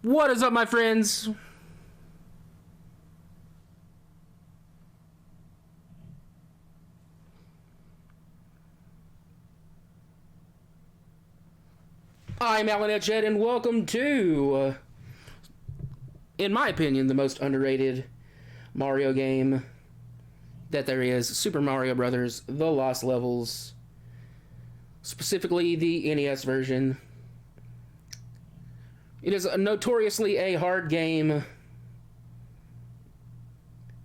What is up, my friends? I'm Alan Etched, and welcome to, in my opinion, the most underrated Mario game that there is, Super Mario Bros. The Lost Levels, specifically the NES version. It is notoriously a hard game,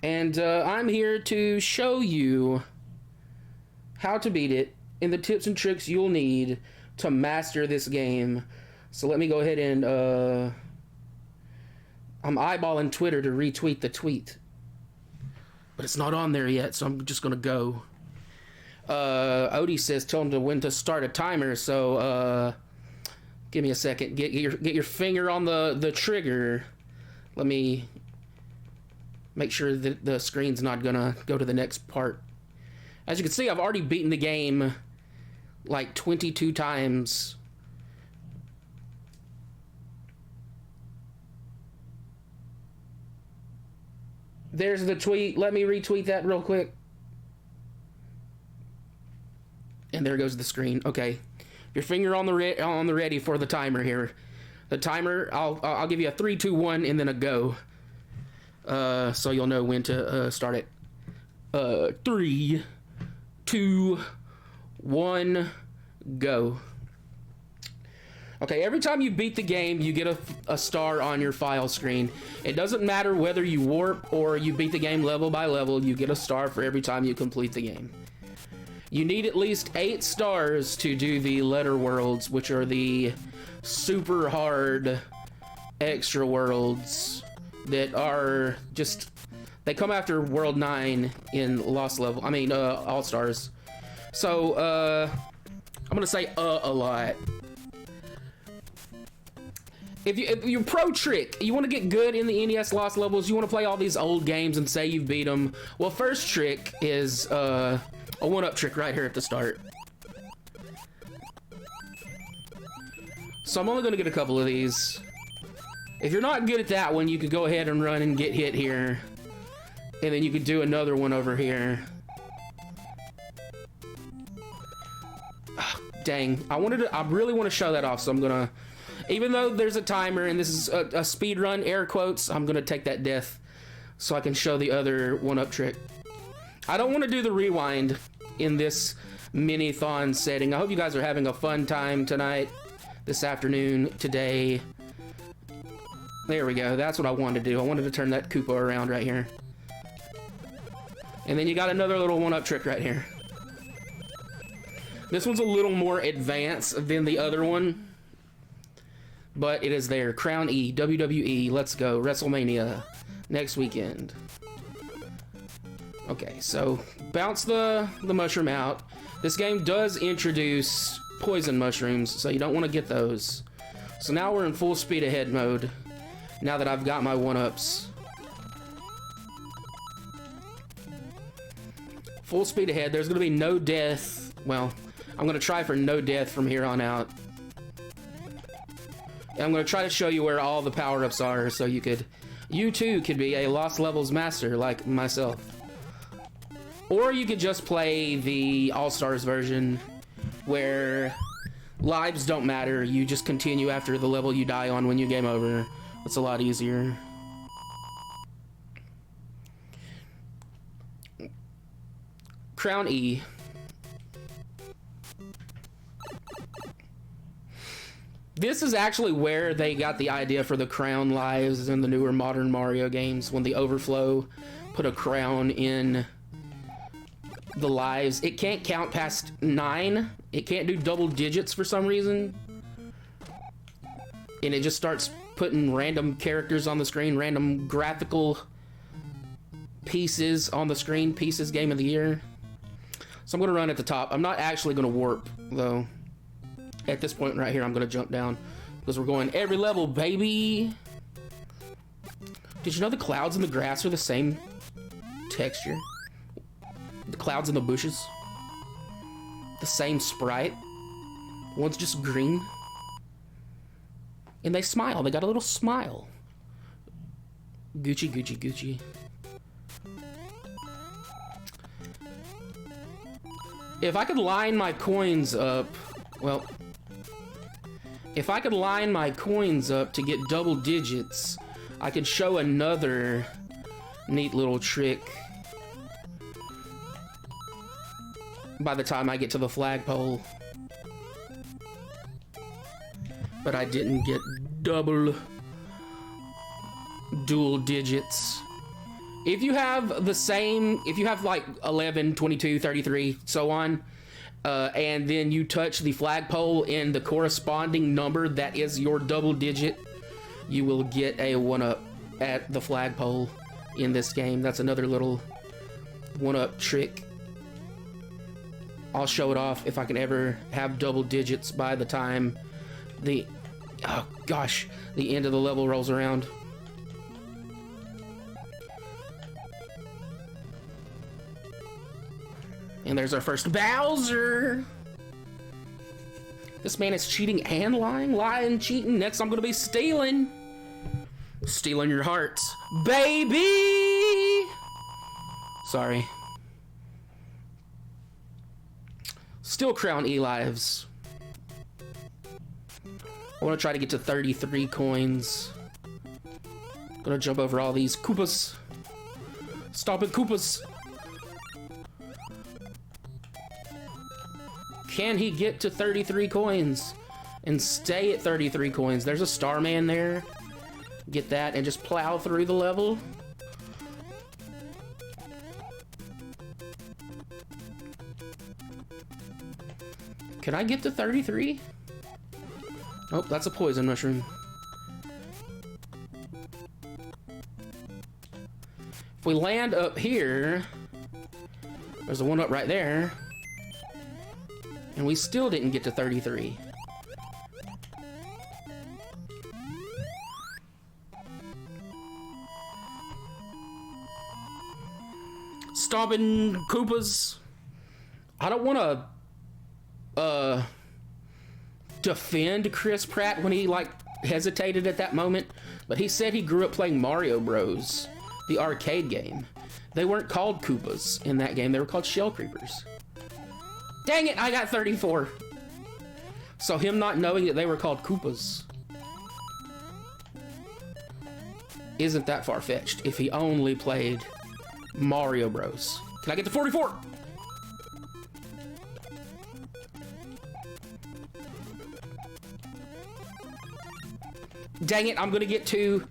and I'm here to show you how to beat it and the tips and tricks you'll need to master this game. So let me go ahead and I'm eyeballing Twitter to retweet the tweet, but it's not on there yet, so I'm just gonna go. Odie says tell him to when to start a timer, so give me a second. Get your finger on the trigger. Let me make sure that the screen's not gonna go to the next part. As you can see, I've already beaten the game like 22 times. There's the tweet. Let me retweet that real quick. And there goes the screen. Okay. Your finger on the ready for the timer here. The timer, I'll give you a 3, 2, 1 and then a go. So you'll know when to start it. 3, 2, 1, go. Okay, every time you beat the game, you get a star on your file screen. It doesn't matter whether you warp or you beat the game level by level, you get a star for every time you complete the game. You need at least 8 stars to do the letter worlds, which are the super hard extra worlds that are just, they come after World 9 in Lost Level, All Stars. So, I'm gonna say a lot. If you're pro trick, you want to get good in the NES Lost Levels, you want to play all these old games and say you've beat them. Well, first trick is a one-up trick right here at the start. So I'm only going to get a couple of these. If you're not good at that one, you could go ahead and run and get hit here. And then you could do another one over here. Dang, I really want to show that off, so I'm gonna, even though there's a timer and this is a speed run, air quotes, I'm gonna take that death so I can show the other one-up trick. I don't want to do the rewind in this mini-thon setting. I hope you guys are having a fun time tonight, this afternoon, today. There we go, that's what I wanted to do. I wanted to turn that Koopa around right here. And then you got another little one-up trick right here. This one's a little more advanced than the other one, but it is there. Crown E, WWE, let's go. WrestleMania, next weekend. Okay, so bounce the mushroom out. This game does introduce poison mushrooms, so you don't want to get those. So now we're in full speed ahead mode, now that I've got my one-ups. Full speed ahead, there's going to be no death. Well, I'm going to try for no death from here on out. And I'm going to try to show you where all the power-ups are, so you too could be a Lost Levels master like myself. Or you could just play the All-Stars version, where lives don't matter, you just continue after the level you die on when you game over. It's a lot easier. Crown E. This is actually where they got the idea for the crown lives in the newer modern Mario games, when the overflow put a crown in the lives. It can't count past 9. It can't do double digits for some reason. And it just starts putting random characters on the screen, random graphical pieces on the screen. Pieces Game of the Year. So I'm going to run at the top. I'm not actually going to warp, though. At this point right here, I'm going to jump down, because we're going every level, baby. Did you know the clouds and the grass are the same texture? The clouds and the bushes? The same sprite? One's just green. And they smile. They got a little smile. Gucci, Gucci, Gucci. If I could line my coins up... Well... If I could line my coins up to get double digits, I could show another neat little trick by the time I get to the flagpole. But I didn't get dual digits. If you have the same, if you have like 11, 22, 33, so on, and then you touch the flagpole in the corresponding number that is your double digit, you will get a 1-up at the flagpole in this game. That's another little 1-up trick. I'll show it off if I can ever have double digits by the time the, oh gosh, the end of the level rolls around. And there's our first Bowser. This man is cheating and lying. Lying, cheating. Next I'm gonna be stealing. Stealing your hearts. Baby! Sorry. Still Crown E lives. I want to try to get to 33 coins. Gonna jump over all these Koopas. Stop it, Koopas. Can he get to 33 coins and stay at 33 coins? There's a Starman there. Get that and just plow through the level. Can I get to 33? Oh, that's a poison mushroom. If we land up here, there's a 1-up right there. And we still didn't get to 33. Stomping Koopas. I don't want to defend Chris Pratt when he like hesitated at that moment, but he said he grew up playing Mario Bros, the arcade game. They weren't called Koopas in that game, they were called Shell Creepers. Dang it, I got 34. So him not knowing that they were called Koopas isn't that far-fetched if he only played Mario Bros. Can I get to 44? Dang it, I'm gonna get to...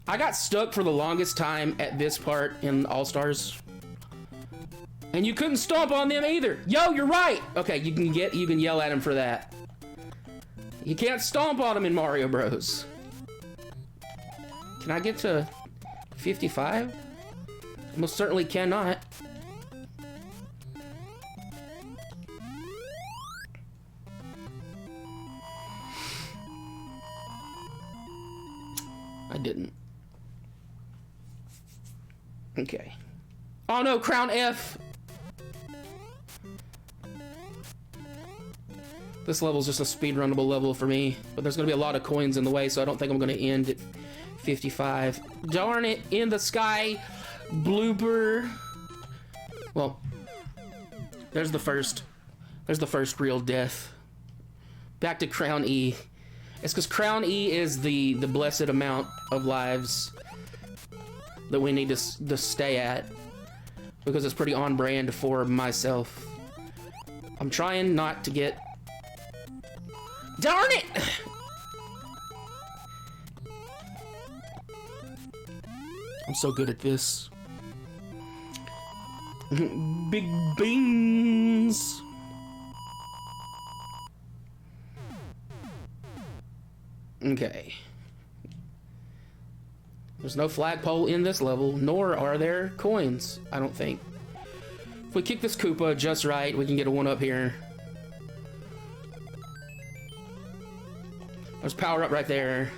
I got stuck for the longest time at this part in All-Stars. And you couldn't stomp on them either. Yo, you're right. Okay, you can yell at him for that. You can't stomp on them in Mario Bros. Can I get to 55? Most certainly cannot. I didn't. Okay. Oh no, Crown F. This level's just a speedrunnable level for me, but there's gonna be a lot of coins in the way, so I don't think I'm gonna end at 55. Darn it, in the sky, blooper. Well, there's the first real death. Back to Crown E. It's because Crown E is the blessed amount of lives that we need to stay at, because it's pretty on brand for myself. I'm trying not to get... Darn it! I'm so good at this. Big beans. Okay. There's no flagpole in this level, nor are there coins, I don't think. If we kick this Koopa just right, we can get a 1-up here. There's power up right there.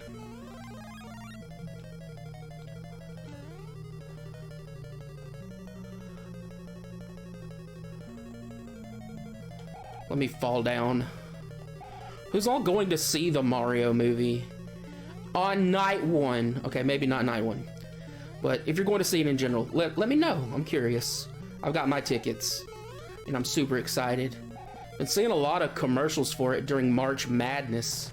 Let me fall down. Who's all going to see the Mario movie? on night one. Okay, maybe not night one. But if you're going to see it in general, let me know. I'm curious. I've got my tickets, and I'm super excited. Been seeing a lot of commercials for it during March Madness.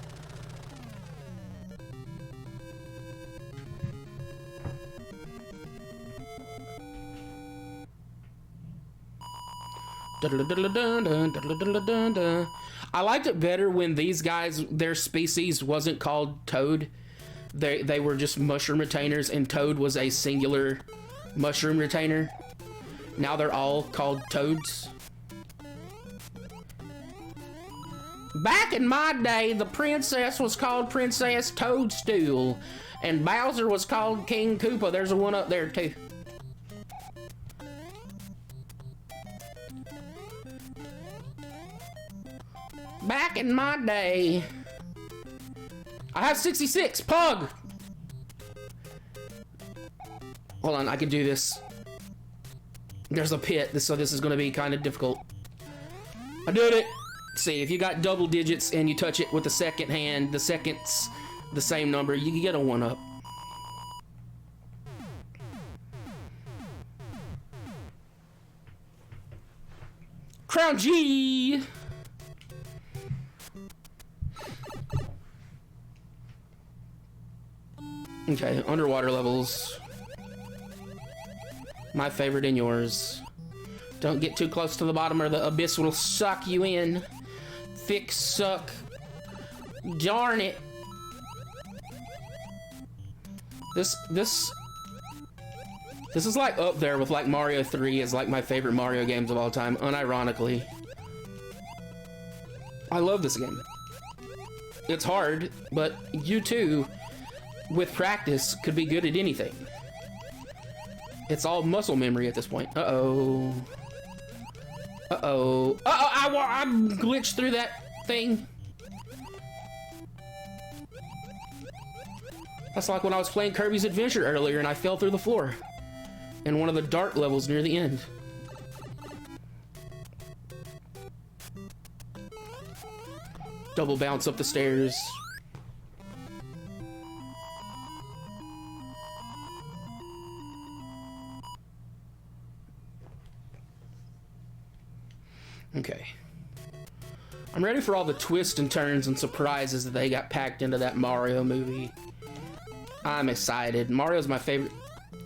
I liked it better when these guys, their species wasn't called Toad. They were just mushroom retainers, and Toad was a singular mushroom retainer. Now they're all called Toads. Back in my day, the princess was called Princess Toadstool, and Bowser was called King Koopa. There's a one up there too. Back in my day. I have 66, Pug! Hold on, I can do this. There's a pit, so this is gonna be kind of difficult. I did it! See, if you got double digits and you touch it with the second hand, the second's the same number, you can get a 1-up. Crown G! Okay, underwater levels. My favorite and yours. Don't get too close to the bottom or the abyss will suck you in. Thick suck. Darn it. This is like up there with like Mario 3 as like my favorite Mario games of all time, unironically. I love this game. It's hard, but you too, with practice, could be good at anything. It's all muscle memory at this point. Uh-oh. Uh-oh. Uh-oh, I glitched through that thing. That's like when I was playing Kirby's Adventure earlier and I fell through the floor in one of the dark levels near the end. Double bounce up the stairs. Okay. I'm ready for all the twists and turns and surprises that they got packed into that Mario movie. I'm excited. Mario's my favorite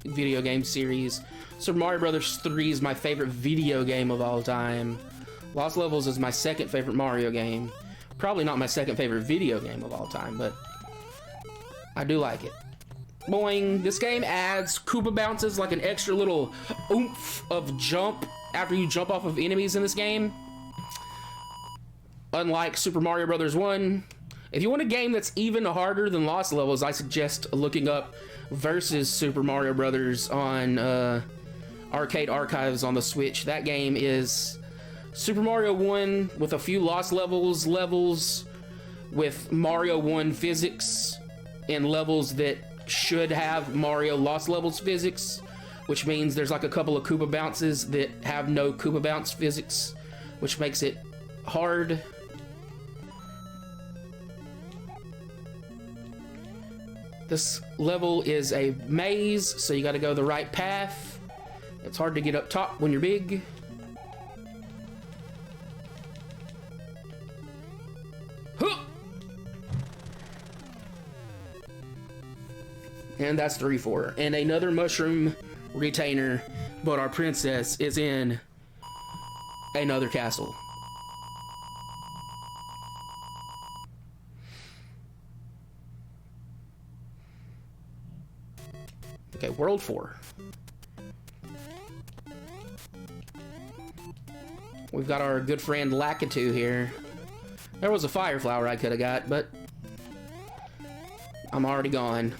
video game series. Super Mario Bros. 3 is my favorite video game of all time. Lost Levels is my second favorite Mario game. Probably not my second favorite video game of all time, but I do like it. Boing. This game adds Koopa bounces, like an extra little oomph of jump after you jump off of enemies in this game. Unlike Super Mario Bros. 1, if you want a game that's even harder than Lost Levels, I suggest looking up Versus Super Mario Bros. On Arcade Archives on the Switch. That game is Super Mario 1 with a few Lost Levels with Mario 1 physics and levels that should have Mario Lost Levels physics, which means there's like a couple of Koopa bounces that have no Koopa bounce physics, which makes it hard. This level is a maze, so you gotta go the right path. It's hard to get up top when you're big. Huh! And that's 3-4. And another mushroom retainer, but our princess is in another castle. Okay, World 4. We've got our good friend Lakitu here. There was a fire flower I could have got, but I'm already gone.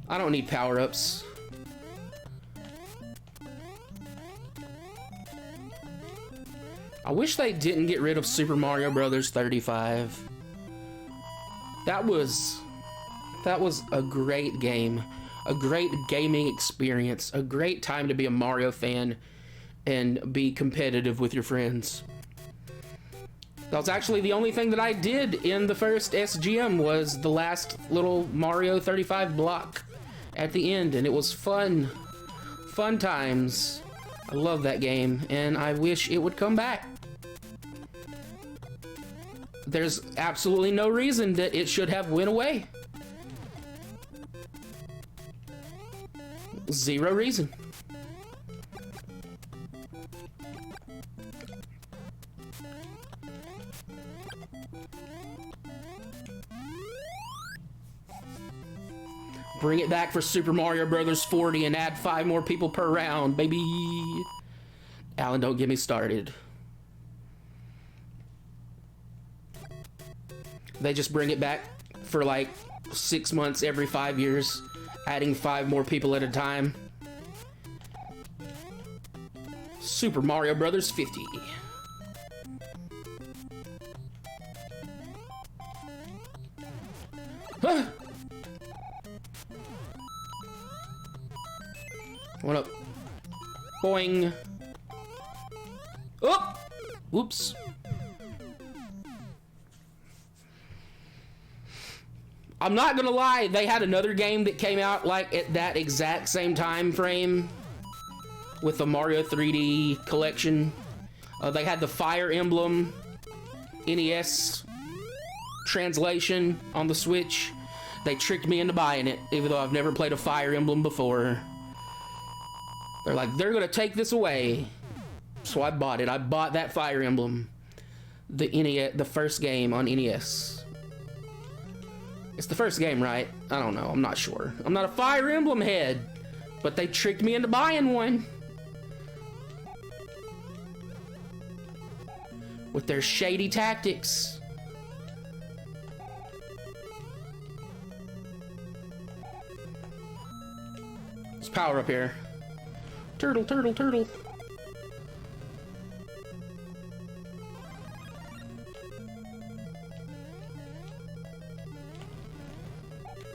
I don't need power-ups. I wish they didn't get rid of Super Mario Bros. 35. That was a great game, a great gaming experience, a great time to be a Mario fan and be competitive with your friends. That was actually the only thing that I did in the first SGM was the last little Mario 35 block at the end, and it was fun. Fun times. I love that game, and I wish it would come back. There's absolutely no reason that it should have went away. Zero reason. Bring it back for Super Mario Brothers 40 and add 5 more people per round, baby. Alan, don't get me started. They just bring it back for like 6 months every 5 years, adding 5 more people at a time. Super Mario Brothers 50. Huh. What up? Boing. Oh! Whoops. I'm not gonna lie, they had another game that came out like at that exact same time frame with the Mario 3D collection. They had the Fire Emblem NES translation on the Switch. They tricked me into buying it, even though I've never played a Fire Emblem before. They're like, they're gonna take this away. So I bought it. I bought that Fire Emblem. The NES, the first game on NES. It's the first game, right? I don't know. I'm not sure. I'm not a Fire Emblem head. But they tricked me into buying one. With their shady tactics. Let's power up here. Turtle, turtle, turtle.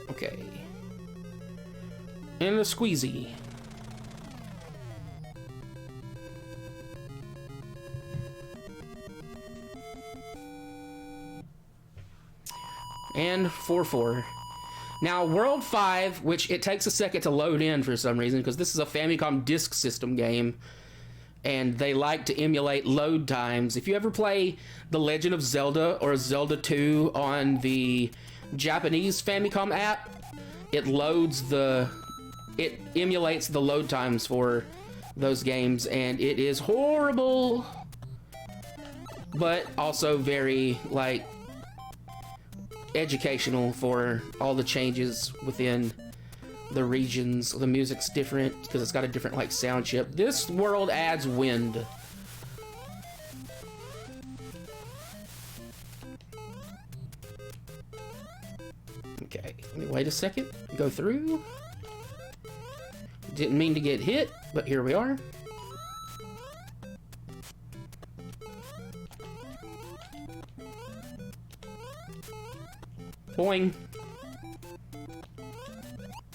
Okay. And a squeezy. And 4-4. Now, World 5, which it takes a second to load in for some reason, because this is a Famicom Disk System game, and they like to emulate load times. If you ever play The Legend of Zelda or Zelda 2 on the Japanese Famicom app, it emulates the load times for those games, and it is horrible, but also very, like, educational for all the changes within the regions. The music's different because it's got a different, like, sound chip. This world adds wind. Okay, let me wait a second. Go through. Didn't mean to get hit, but here we are. Boing.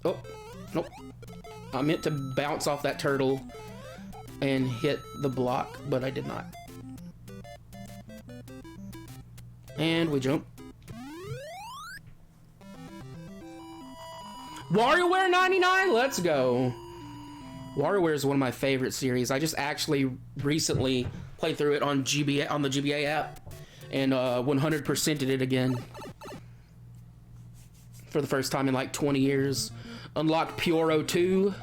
Oh, nope. I meant to bounce off that turtle and hit the block, but I did not. And we jump. WarioWare 99, let's go. WarioWare is one of my favorite series. I just actually recently played through it on the GBA app and 100%ed it again. For the first time in like 20 years. Unlocked Pyoro 2.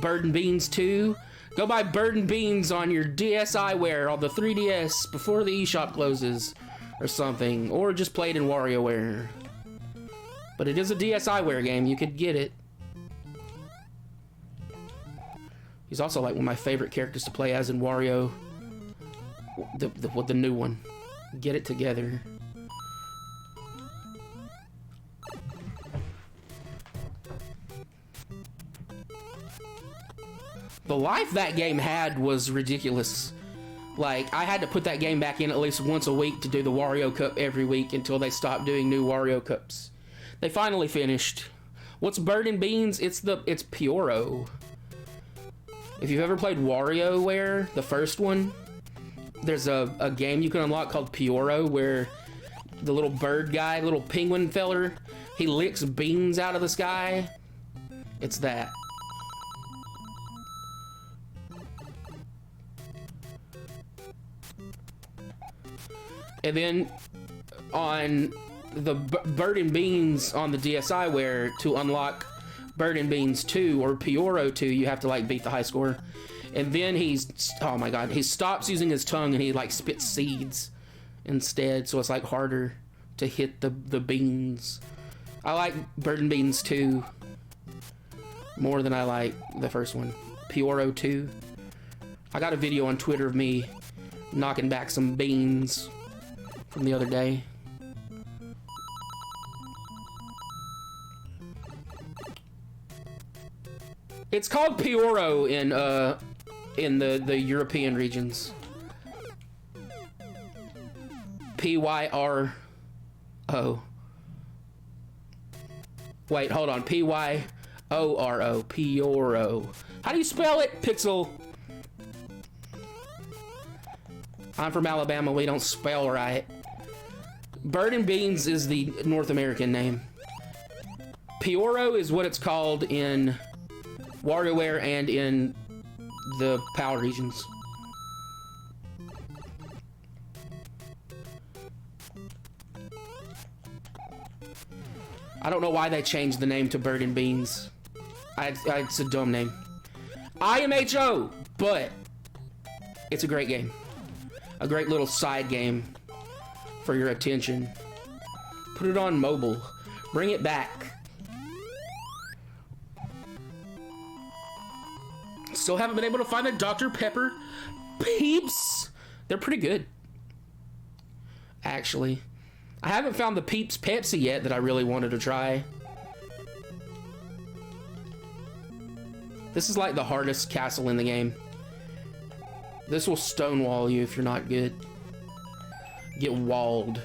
Bird and Beans 2. Go buy Bird and Beans on your DSiWare on the 3DS before the eShop closes or something. Or just play it in WarioWare. But it is a DSiWare game. You could get it. He's also like one of my favorite characters to play as in Wario. The new one. Get it together. The life that game had was ridiculous. Like, I had to put that game back in at least once a week to do the Wario Cup every week until they stopped doing new Wario Cups. They finally finished. What's Bird and Beans? It's Pyoro. If you've ever played WarioWare, the first one, there's a game you can unlock called Pioro, where the little bird guy, little penguin feller, he licks beans out of the sky. It's that. And then on the Bird and Beans on the DSiWare, to unlock Bird and Beans 2 or Pioro 2, you have to like beat the high score. And then he's, oh my god, he stops using his tongue and he like spits seeds instead, so it's like harder to hit the beans. I like Bird and Beans 2 more than I like the first one. Pioro 2. I got a video on Twitter of me knocking back some beans from the other day. It's called Pioro in the European regions. Pyro. Wait, hold on. Pyoro. Pioro. How do you spell it, Pixel? I'm from Alabama. We don't spell right. Bird and Beans is the North American name. Pioro is what it's called in WarioWare and in the PAL regions. I don't know why they changed the name to Bird and Beans. It's a dumb name. IMHO, but it's a great game. A great little side game for your attention. Put it on mobile. Bring it back. Still haven't been able to find the Dr. Pepper Peeps. They're pretty good, actually. I haven't found the Peeps Pepsi yet that I really wanted to try. This is like the hardest castle in the game. This will stonewall you if you're not good. Get walled.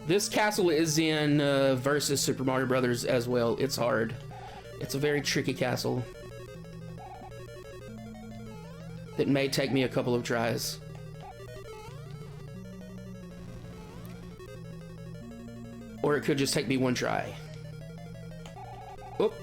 This castle is in Versus Super Mario Brothers as well. It's hard. It's a very tricky castle. It may take me a couple of tries. Or it could just take me one try. Oop.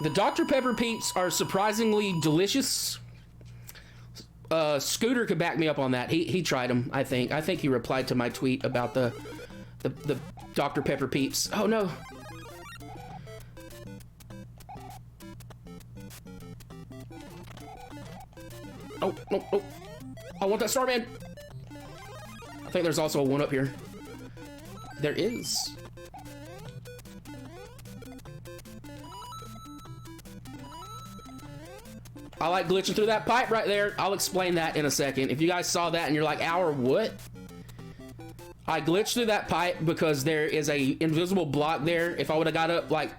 The Dr. Pepper Peeps are surprisingly delicious. Scooter could back me up on that. He tried them, I think. I think he replied to my tweet about the Dr. Pepper Peeps. Oh no. Oh, no, no. I want that Starman. I think there's also a one up here. There is. I like glitching through that pipe right there. I'll explain that in a second. If you guys saw that and you're like, "Our what?" I glitched through that pipe because there is a invisible block there. If I would have got up like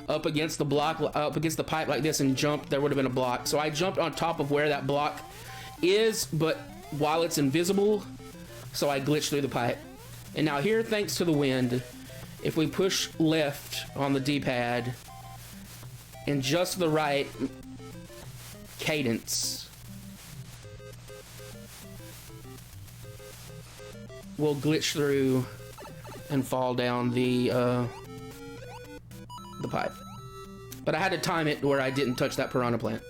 up against the block, up against the pipe like this and jumped, there would have been a block. So I jumped on top of where that block is, but while it's invisible, so I glitched through the pipe. And now here, thanks to the wind, if we push left on the D-pad in just the right cadence, we'll glitch through and fall down the pipe. But I had to time it where I didn't touch that piranha plant.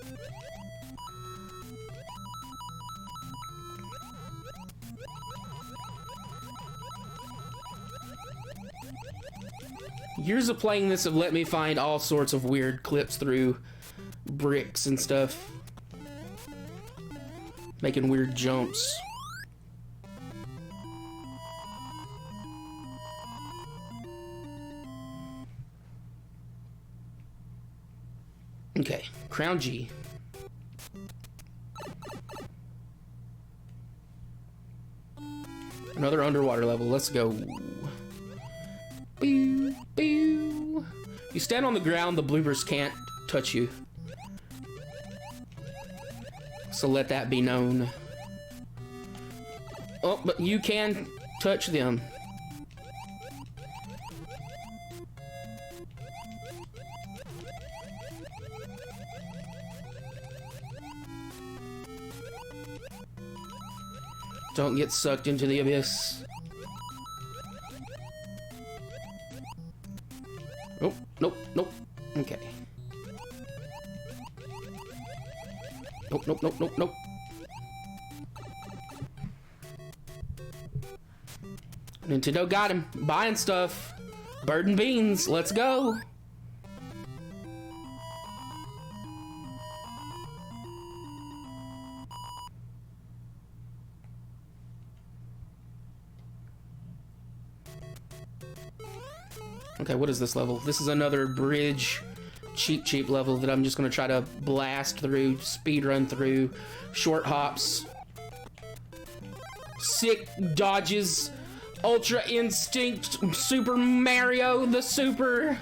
Years of playing this have let me find all sorts of weird clips through bricks and stuff, making weird jumps. Okay, Crown G. Another underwater level. Let's go. Boo, boo. You stand on the ground, the bloopers can't touch you. So let that be known. Oh, but you can touch them. Don't get sucked into the abyss. Nope, nope, nope. Okay. Nope, nope, nope, nope, nope. Nintendo got him. Buying stuff. Bird and beans. Let's go. Okay, what is this level? This is another bridge cheap level that I'm just gonna try to blast through, speed run through, short hops, sick dodges, Ultra Instinct, Super Mario the Super,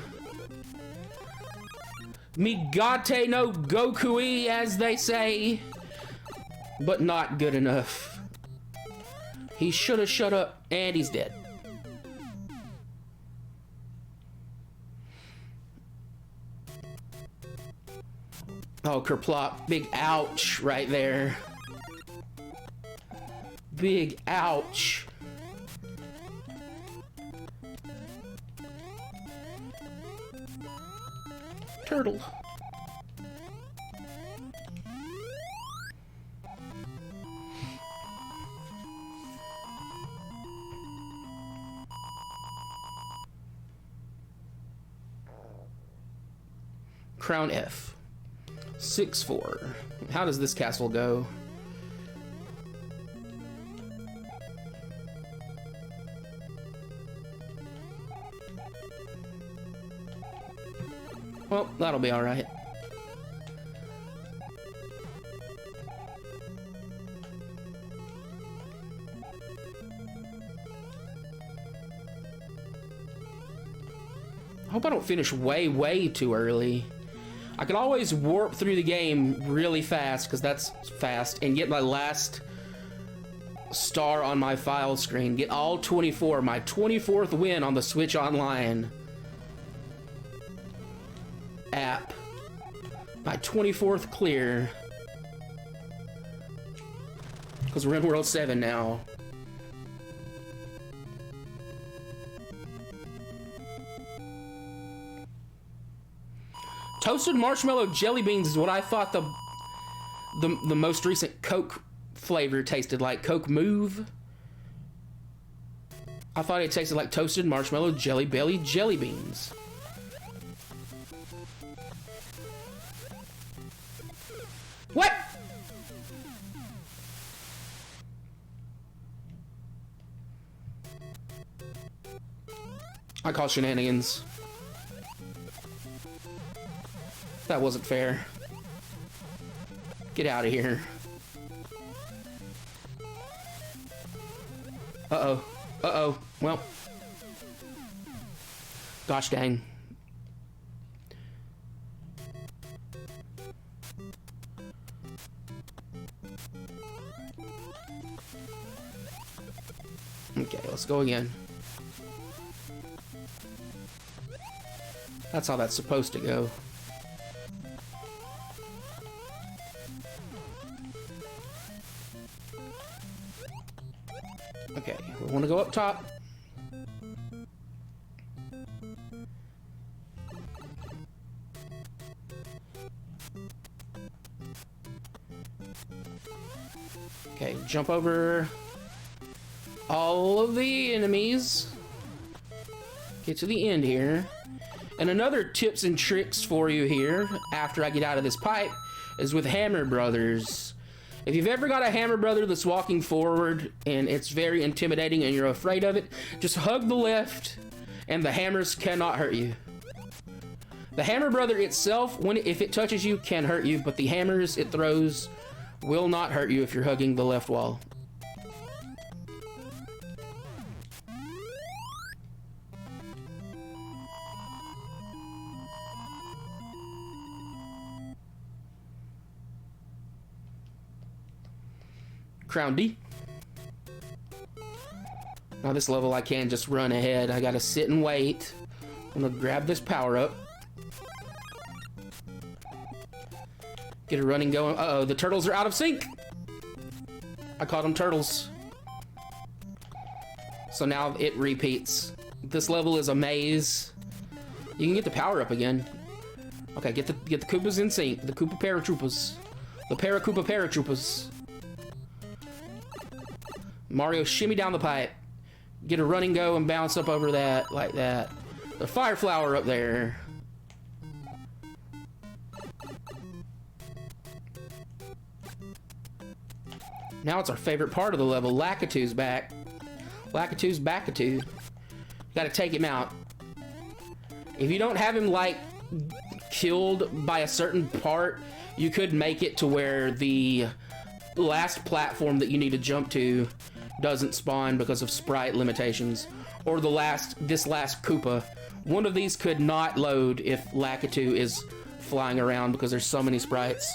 Migate no Goku-y, as they say, but not good enough. He should have shut up, and he's dead. Oh, kerplop. Big ouch right there. Big ouch. Turtle. Crown F. 6-4. How does this castle go? Well, that'll be all right. I hope I don't finish way too early. I could always warp through the game really fast, because that's fast, and get my last star on my file screen. Get all 24, my 24th win on the Switch Online app. My 24th clear. Because we're in World 7 now. Toasted marshmallow jelly beans is what I thought the most recent Coke flavor tasted like. Coke Move. I thought it tasted like toasted marshmallow jelly belly jelly beans. What? I call shenanigans. That wasn't fair. Get out of here. Uh-oh. Uh-oh. Well. Gosh dang. Okay, let's go again. That's how that's supposed to go. Okay, we want to go up top. Okay, jump over all of the enemies. Get to the end here. And another tips and tricks for you here, after I get out of this pipe, is with Hammer Brothers. If you've ever got a Hammer Brother that's walking forward and it's very intimidating and you're afraid of it, just hug the left and the hammers cannot hurt you. The Hammer Brother itself, if it touches you, can hurt you, but the hammers it throws will not hurt you if you're hugging the left wall. Crown D. Now this level I can't just run ahead. I gotta sit and wait. I'm gonna grab this power up. Get it running going. Uh-oh, the turtles are out of sync. I caught them turtles. So now it repeats. This level is a maze. You can get the power up again. Okay, get the Koopas in sync. The Koopa Paratroopers. The Koopa Paratroopers. Mario, shimmy down the pipe. Get a running go and bounce up over that, like that. The fire flower up there. Now it's our favorite part of the level. Lakitu's back. Lakitu's backatu. Gotta take him out. If you don't have him, like, killed by a certain part, you could make it to where the last platform that you need to jump to doesn't spawn because of sprite limitations. Or this last Koopa. One of these could not load if Lakitu is flying around because there's so many sprites.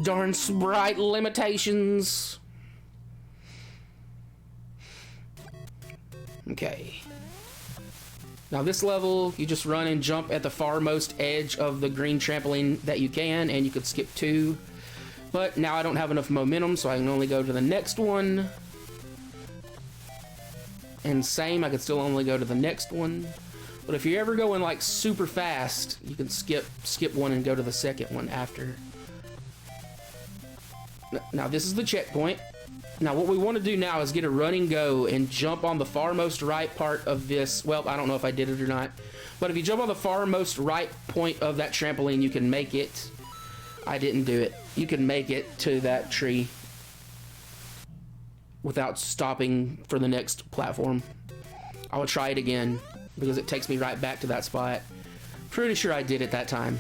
Darn sprite limitations. Okay. Now this level, you just run and jump at the farmost edge of the green trampoline that you can, and you could skip 2. But now I don't have enough momentum, so I can only go to the next one. And same, I could still only go to the next one. But if you're ever going like super fast, you can skip one and go to the second one after. Now this is the checkpoint. Now what we want to do now is get a running go and jump on the farmost right part of this. Well, I don't know if I did it or not. But if you jump on the farmost right point of that trampoline, you can make it. I didn't do it. You can make it to that tree without stopping for the next platform. I will try it again because it takes me right back to that spot. Pretty sure I did it that time.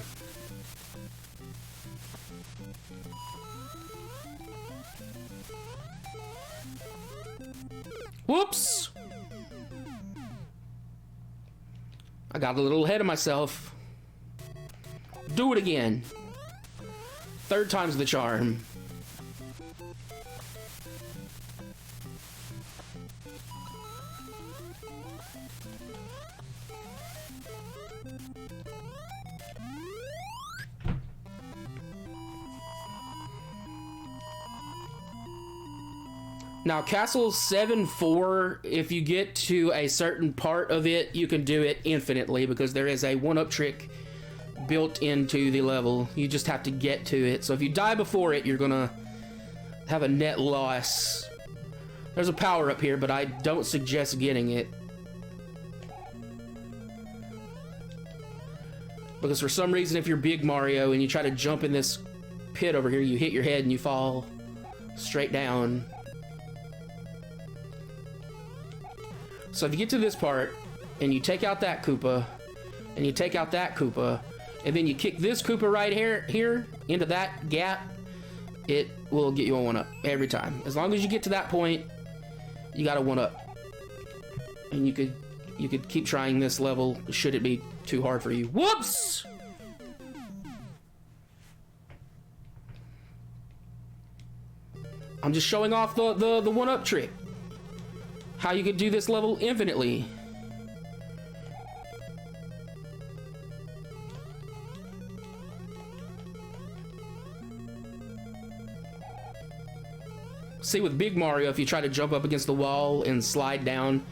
Whoops! I got a little ahead of myself. Do it again. 3rd time's the charm. Now, Castle 7-4, if you get to a certain part of it, you can do it infinitely because there is a 1-up trick built into the level. You just have to get to it. So if you die before it, you're gonna have a net loss. There's a power up here, but I don't suggest getting it. Because for some reason, if you're Big Mario and you try to jump in this pit over here, you hit your head and you fall straight down. So if you get to this part, and you take out that Koopa, and you take out that Koopa, and then you kick this Koopa right here into that gap, it will get you a 1-up every time. As long as you get to that point, you got a 1-up. And you could keep trying this level should it be too hard for you. Whoops! I'm just showing off the 1-up trick. How you could do this level infinitely. See, with Big Mario, if you try to jump up against the wall and slide down,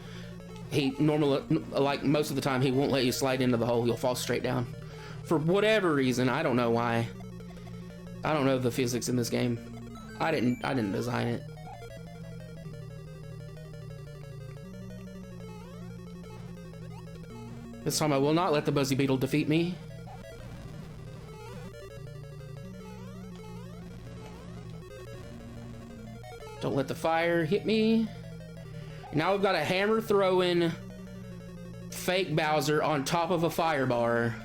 he normally, like most of the time, he won't let you slide into the hole. You'll fall straight down. For whatever reason, I don't know why. I don't know the physics in this game. I didn't design it. This time I will not let the Buzzy Beetle defeat me. Don't let the fire hit me. Now we've got a hammer throwing fake Bowser on top of a fire bar.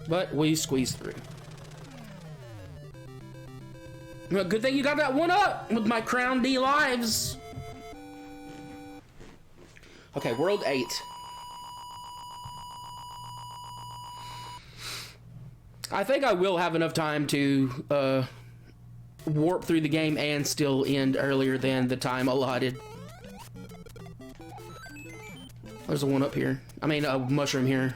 But we squeeze through. Well, good thing you got that 1-up with my Crown D lives. Okay, World 8. I think I will have enough time to warp through the game and still end earlier than the time allotted. There's a 1-up here. I mean, a mushroom here.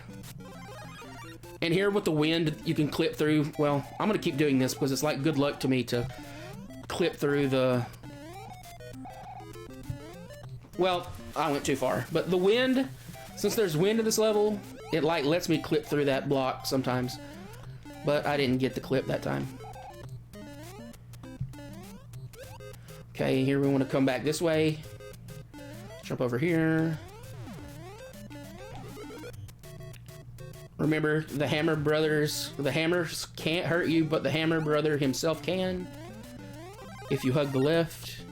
And here with the wind, you can clip through. Well, I'm going to keep doing this because it's like good luck to me to clip through the... Well, I went too far. But the wind, since there's wind in this level, it like lets me clip through that block sometimes. But I didn't get the clip that time. Okay, here we want to come back this way. Jump over here. Remember, the Hammer Brothers, the hammers can't hurt you, but the Hammer Brother himself can. If you hug the left.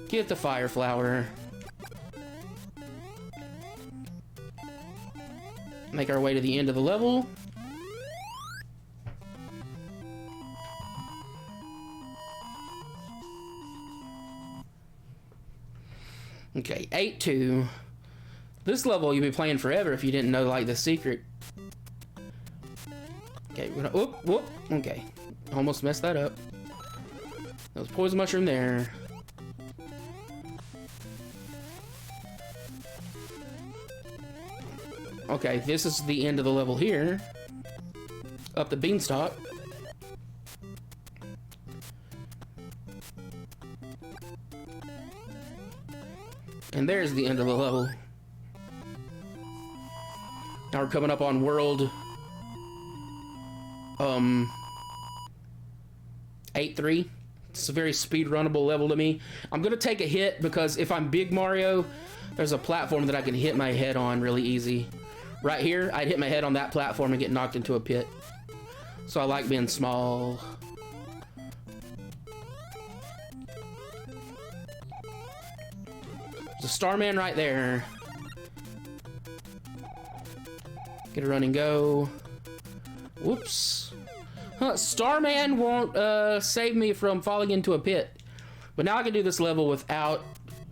Get the Fire Flower. Make our way to the end of the level. Okay, 8-2. This level you'll be playing forever if you didn't know, like, the secret. Okay, we're gonna... Whoop, whoop. Okay. Almost messed that up. There was poison mushroom there. Okay, this is the end of the level here. Up the beanstalk. And there's the end of the level. Now we're coming up on world 8-3. It's a very speed runnable level to me. I'm gonna take a hit because if I'm Big Mario, there's a platform that I can hit my head on really easy. Right here, I'd hit my head on that platform and get knocked into a pit. So I like being small. There's a Starman right there. Get a run and go. Whoops. Huh, Starman won't save me from falling into a pit. But now I can do this level without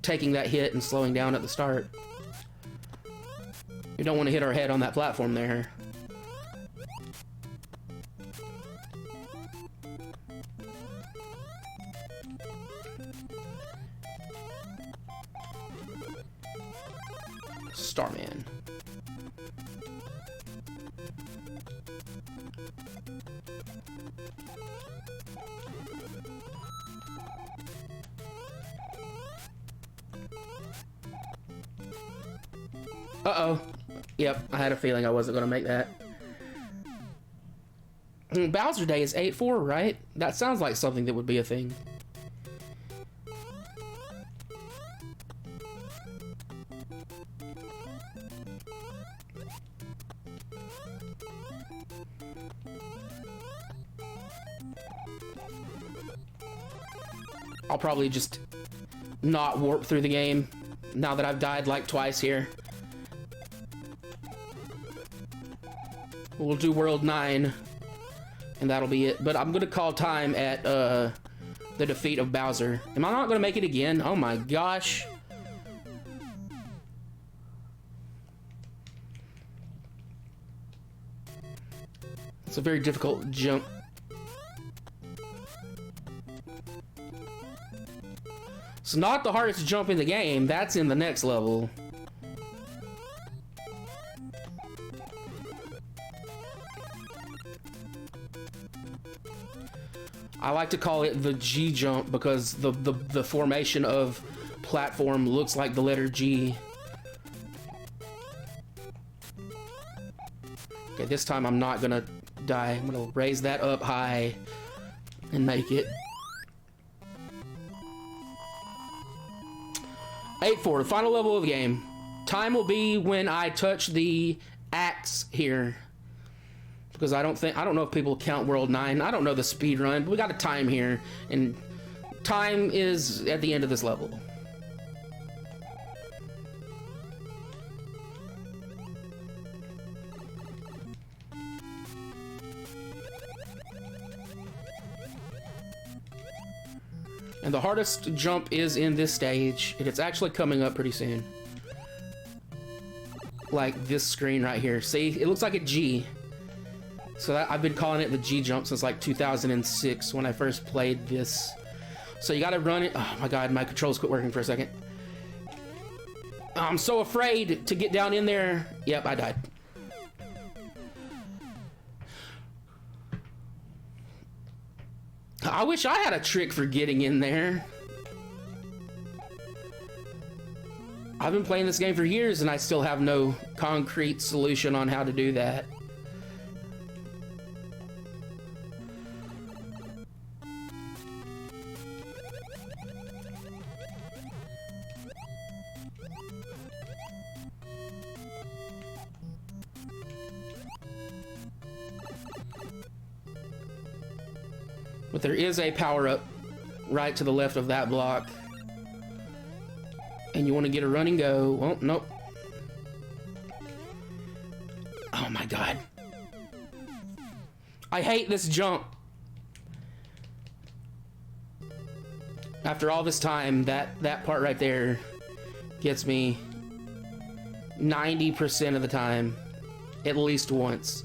taking that hit and slowing down at the start. We don't want to hit our head on that platform there. Starman. Uh-oh. Yep, I had a feeling I wasn't going to make that. Bowser Day is 8-4, right? That sounds like something that would be a thing. I'll probably just not warp through the game now that I've died like twice here. We'll do World 9, and that'll be it. But I'm gonna call time at the defeat of Bowser. Am I not gonna make it again? Oh my gosh. It's a very difficult jump. It's not the hardest jump in the game. That's in the next level. I like to call it the G jump because the formation of platform looks like the letter G. Okay, this time I'm not gonna die. I'm gonna raise that up high and make it. 8-4, the final level of the game. Time will be when I touch the axe here. Because I don't know if people count World 9. I don't know the speed run, but we got a time here. And time is at the end of this level. And the hardest jump is in this stage, and it's actually coming up pretty soon. Like this screen right here. See, it looks like a G. So I've been calling it the G jump since like 2006 when I first played this. So you gotta run it. Oh my god, my controls quit working for a second. I'm so afraid to get down in there. Yep, I died. I wish I had a trick for getting in there. I've been playing this game for years and I still have no concrete solution on how to do that. But there is a power-up right to the left of that block. And you want to get a run and go. Well, nope. Oh my god. I hate this jump. After all this time, that part right there gets me 90% of the time. At least once.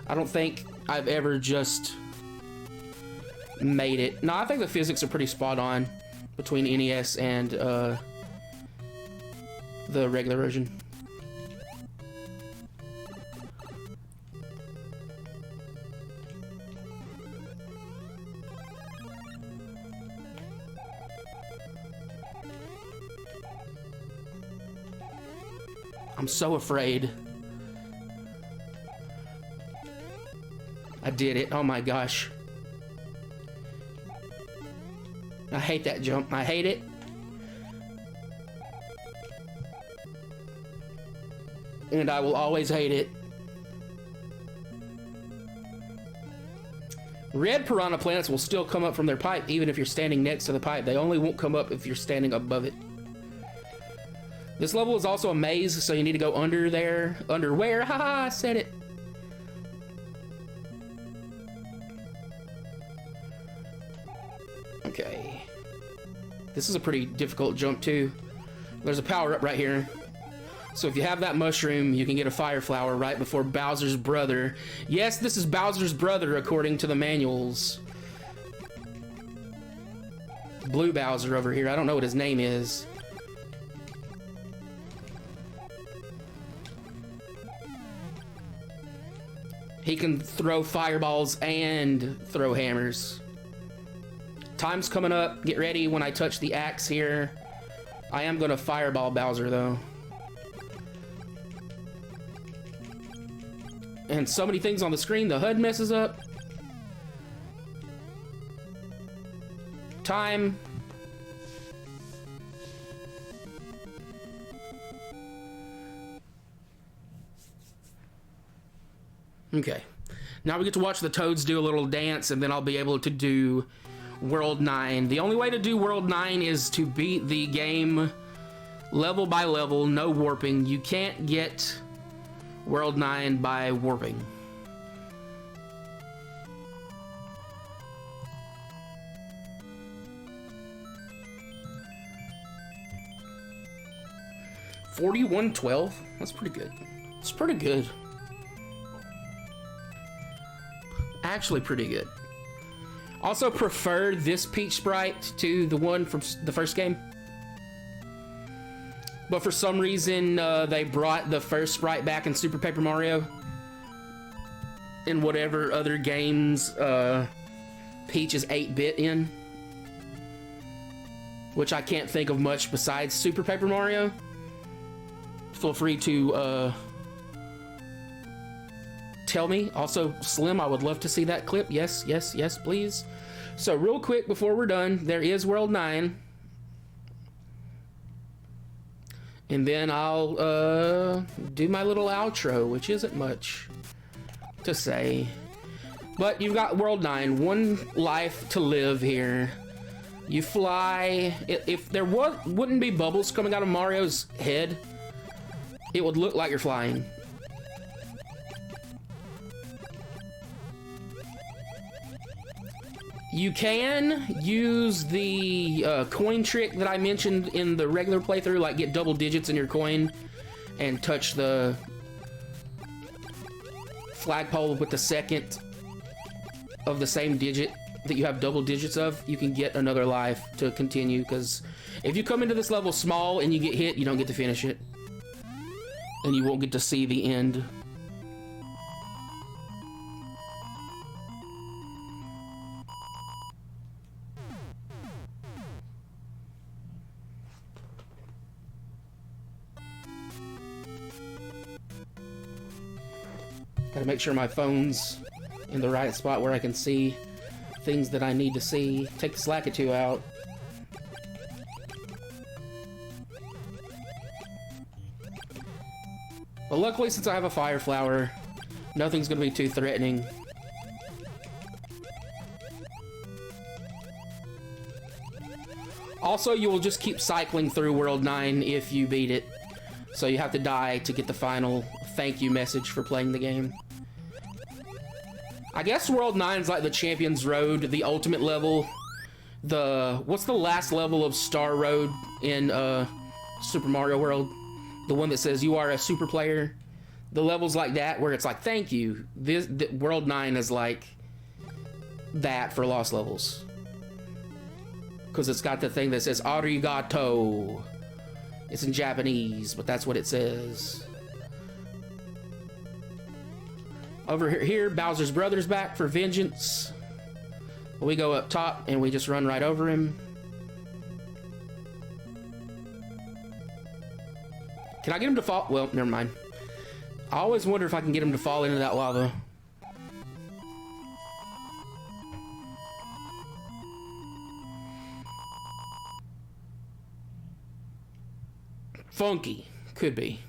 I don't think I've ever just made it. No, I think the physics are pretty spot on between NES and the regular version. I'm so afraid. I did it. Oh my gosh. I hate that jump. I hate it. And I will always hate it. Red piranha plants will still come up from their pipe even if you're standing next to the pipe. They only won't come up if you're standing above it. This level is also a maze, so you need to go under there. Under where? Haha, I said it. Okay. This is a pretty difficult jump too. There's a power-up right here. So if you have that mushroom, you can get a fire flower right before Bowser's brother. Yes, this is Bowser's brother according to the manuals. Blue Bowser over here. I don't know what his name is. He can throw fireballs and throw hammers. Time's coming up. Get ready when I touch the axe here. I am gonna fireball Bowser though. And so many things on the screen, the HUD messes up. Time. Okay. Now we get to watch the Toads do a little dance, and then I'll be able to do World 9. The only way to do World 9 is to beat the game level by level, no warping. You can't get World 9 by warping. $41.12? That's pretty good. It's pretty good. Actually pretty good. Also prefer this Peach sprite to the one from the first game. But for some reason, they brought the first sprite back in Super Paper Mario. In whatever other games Peach is 8-bit in. Which I can't think of much besides Super Paper Mario. Feel free to tell me. Also, Slim, I would love to see that clip. Yes, yes, yes, please. So real quick before we're done, there is World 9. And then I'll do my little outro, which isn't much to say. But you've got World 9, one life to live here. You fly. If there wouldn't be bubbles coming out of Mario's head, it would look like you're flying. You can use the coin trick that I mentioned in the regular playthrough, like get double digits in your coin and touch the flagpole with the second of the same digit that you have double digits of. You can get another life to continue, because if you come into this level small and you get hit, you don't get to finish it. And you won't get to see the end. Gotta make sure my phone's in the right spot where I can see things that I need to see. Take the Slackatoo out. But luckily, since I have a Fire Flower, nothing's gonna be too threatening. Also, you will just keep cycling through World 9 if you beat it. So you have to die to get the final thank you message for playing the game. I guess World 9 is like the Champion's Road, the ultimate level. What's the last level of Star Road in Super Mario World? The one that says you are a super player. The levels like that where it's like thank you. World 9 is like that for lost levels. Because it's got the thing that says arigato. It's in Japanese, but that's what it says. Over here, Bowser's brother's back for vengeance. We go up top and we just run right over him. Can I get him to fall? Well, never mind. I always wonder if I can get him to fall into that lava. Funky. Could be.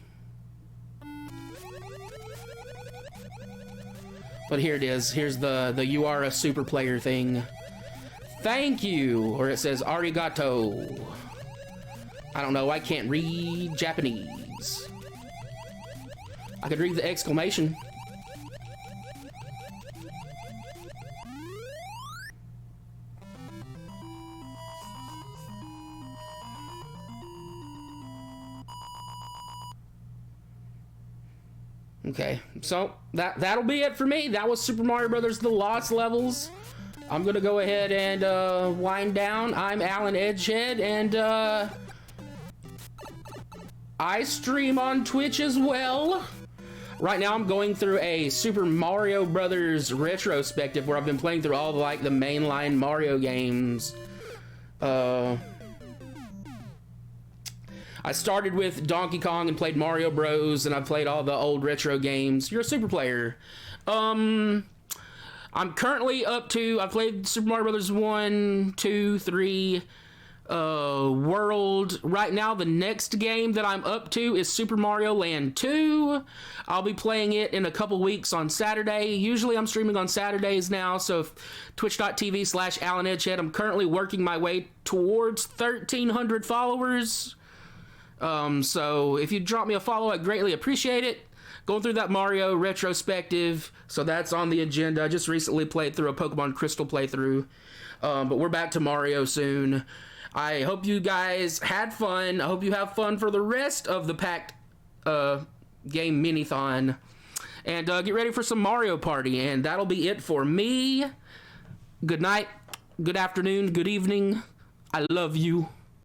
But here it is. Here's the you are a super player thing. Thank you. Or it says arigato. I don't know. I can't read Japanese. I could read the exclamation. Okay, so that'll be it for me. That was Super Mario Brothers: The Lost Levels. I'm gonna go ahead and wind down. I'm Alan Edgehead, and I stream on Twitch as well. Right now, I'm going through a Super Mario Brothers retrospective where I've been playing through all the mainline Mario games. I started with Donkey Kong and played Mario Bros, and I've played all the old retro games. You're a super player. I'm currently up to, I've played Super Mario Brothers 1, 2, 3, World. Right now, the next game that I'm up to is Super Mario Land 2. I'll be playing it in a couple weeks on Saturday. Usually I'm streaming on Saturdays now, so twitch.tv/Alan Edgehead. I'm currently working my way towards 1,300 followers. So if you drop me a follow, I'd greatly appreciate it. Going through that Mario retrospective, so that's on the agenda. I just recently played through a Pokemon Crystal playthrough, but we're back to Mario soon. I hope you guys had fun. I hope you have fun for the rest of the packed game Mini-thon. And get ready for some Mario Party, and that'll be it for me. Good night, good afternoon, good evening. I love you.